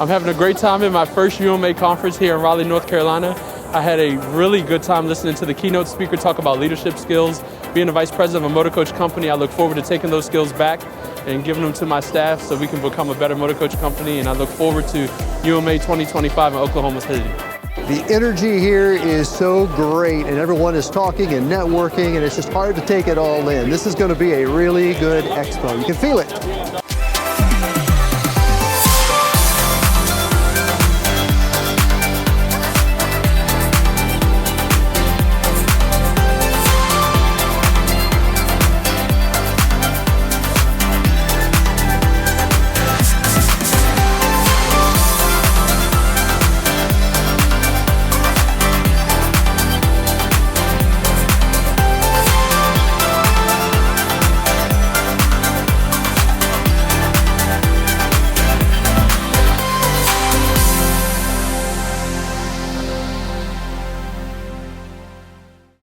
I'm having a great time in my first UMA conference here in Raleigh, North Carolina. I had a really good time listening to the keynote speaker talk about leadership skills. Being the vice president of a Motorcoach company, I look forward to taking those skills back and giving them to my staff so we can become a better Motorcoach company, and I look forward to UMA 2025 in Oklahoma City. The energy here is so great, and everyone is talking and networking, and it's just hard to take it all in. This is going to be a really good expo. You can feel it.